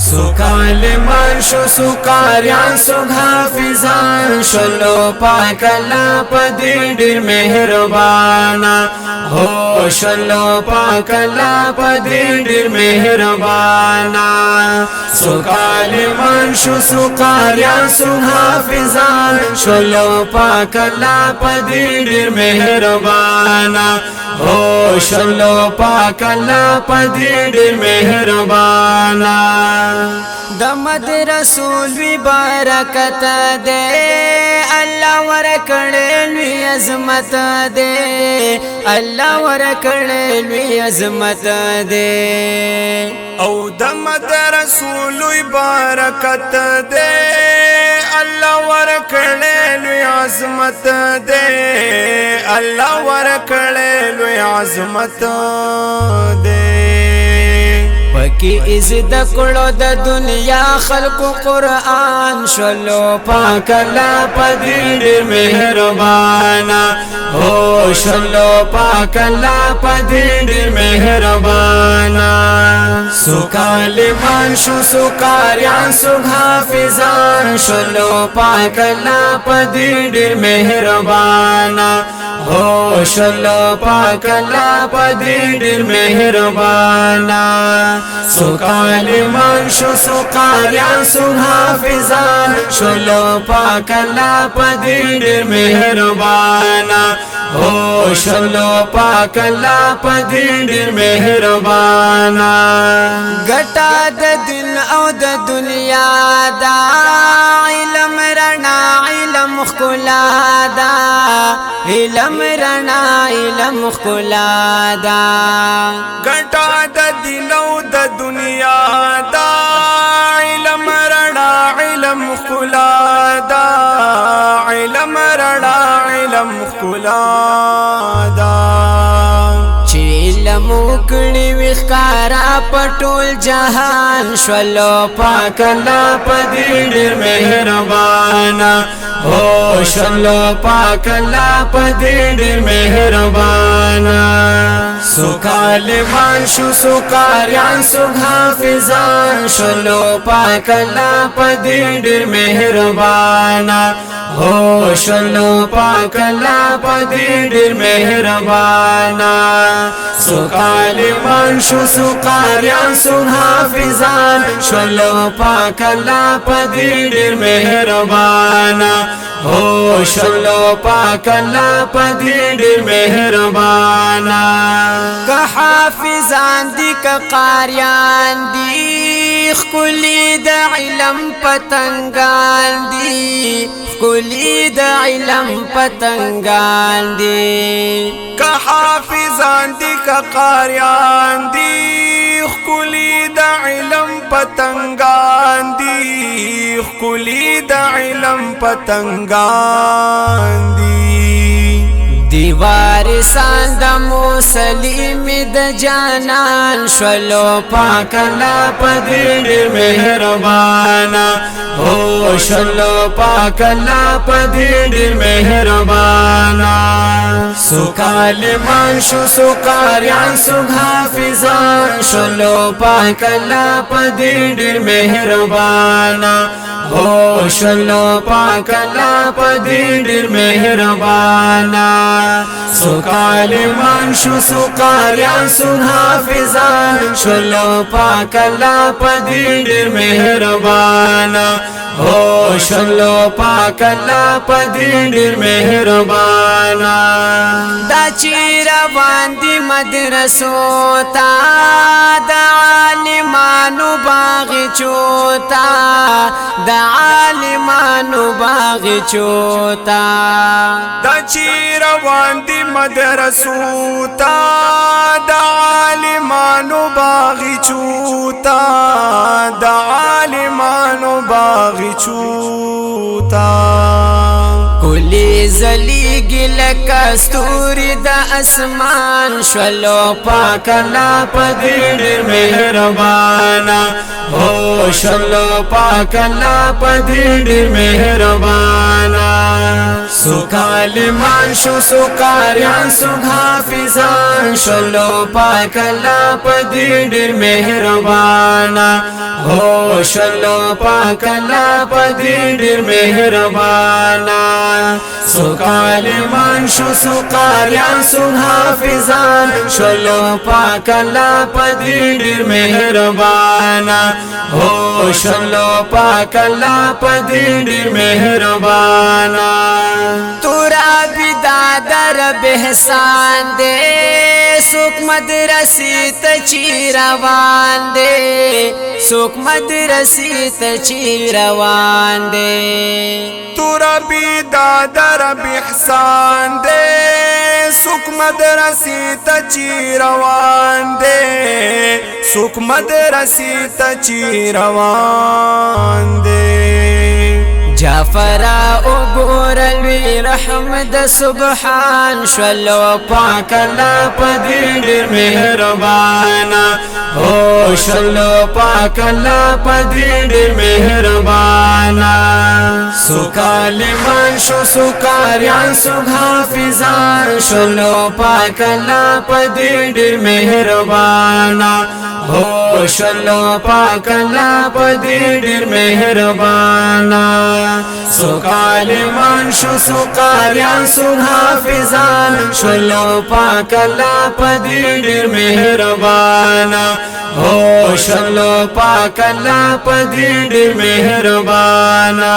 सुकालिमान शो सुकार्यान सुहाफिजान शलो पाक अल्लाह पदी डिर मेहरबाना हो शलो पाक अल्लाह पदी डिर मेहरबाना सुकालिमान शो सुकार्यान सुहाफिजान शलो पाक अल्लाह पदी डिर मेहरबाना हो शलो पाक अल्लाह पदी डिर मेहरबाना दमद रसूल भी बरकत दे अल्लाह वरकड़े लुई अजमत दे अल्लाह वरकड़े लुई अजमत दे औ दमद रसूल बरकत दे अल्लाह वरकड़े लुई अजमत दे अल्लाह वरकड़े लुई अजमत दे पकी इज़्ज़त करो द दुनिया खल्क़ कुरान शलो पाक अल्लाह पदी डिर मेहरबाना हो शलो पाक अल्लाह पदी डिर मेहरबाना सुकालिमान शो सुकार्यान सुहाफिजान शलो पाक अल्लाह पदी डिर मेहरबाना हो शलो पाक अल्लाह पदी डिर मेहरबाना सुकालिमान शो सुकार्यान सुहाफिजान शलो पाक अल्लाह पदी डिर मेहरबाना हो शलो पाक अल्लाह पदी डिर मेहरबाना गटा द दिल औ द दुनिया दा इल्म रना इल्म खुला दा इल्म रना इल्म खुला दा गटा द दिल औ द दुनिया दा इल्म रना इल्म खुला दा इल्म रना इल्म खुला दा मुकड़ी विखारा पटोल जहान शलो पाक अल्लाह पदी डिर मेहरबाना हो शलो पाक अल्लाह पदी डिर मेहरबाना सुकालिमान शो सुकार्यान सुहाफिजान शलो पाक अल्लाह पदी डिर मेहरबाना हो शलो पाक अल्लाह पदी डिर मेहरबाना सुकालिमान शो सुकार्यान सुहाफिजान शलो पाक अल्लाह पदी डिर मेहरबाना हो शलो पाक अल्लाह पदी डिर मेहरबाना का हाफिजान दी का कारियान दी खुली द इल्म पतंगान दी खुली द इल्म पतंगान दी का हाफिजान दी का कारियान दी खुली द इल्म पतंगान दी खुली द इल्म पतंगान दी दीवार सांद मुसलिम द जानान शलो पाक अल्लाह पदी डिर मेहरबाना हो शलो पाक अल्लाह पदी डिर मेहरबाना सुकालिमान शो सुकार्यान सुहाफिजान शलो पाक अल्लाह पदी डिर मेहरबाना हो शलो पाक अल्लाह पदी डिर मेहरबाना सुकालिमान शो सुकार्यान सुहाफिजान शलो पाक अल्लाह पदी डिर मेहरबाना हो शलो पाक अल्लाह पदी डिर मेहरबाना दाचीरा बांदी मदरसों ता द आलिमानु बागीचोता द आलिमानु बागीचोता दाचीरा बांदी मदरसों ता द आलिमानु बागीचोता द आलिमानु बागीचोता कुली जली गिल कस्तूरी द आसमान शलो पाक अल्लाह पदी डिर मेहरबाना हो شلو پاک اللہ پدی ډیر مهربانا سو کالمان شو سو قاریان سو حافظان شلو پاک اللہ پدی ډیر مهربانا ہو شلو پاک اللہ پدی ډیر مهربانا سو کالمان شو سو قاریان سو حافظان شلو پاک اللہ پدی ډیر مهربانا ہو شلو پاک اللہ پدی ډیر مهربانا تورا بدادر بہسان دے سوک مدرسی تچی روان دے سوک مدرسی تچی روان دے تورا بدادر بہسان دے سوک مدرسی تچی روان دے سوک مدرسی تچی روان دے جعفر او گورلوی رحمت سبحان شلو پاک اللہ پدی ډیر مهربانا او شلو پاک اللہ پدی ډیر مهربانا سو کالمان شو سو قاریان سو حافظان شلو پاک اللہ پدی ډیر مهربانا او شلو پاک اللہ پدی ډیر مهربانا سو کالمان شو سو قاریان سو حافظان شلو پاک اللہ پدی ډیر مهربانا او شلو پاک اللہ پدی ډیر مهربانا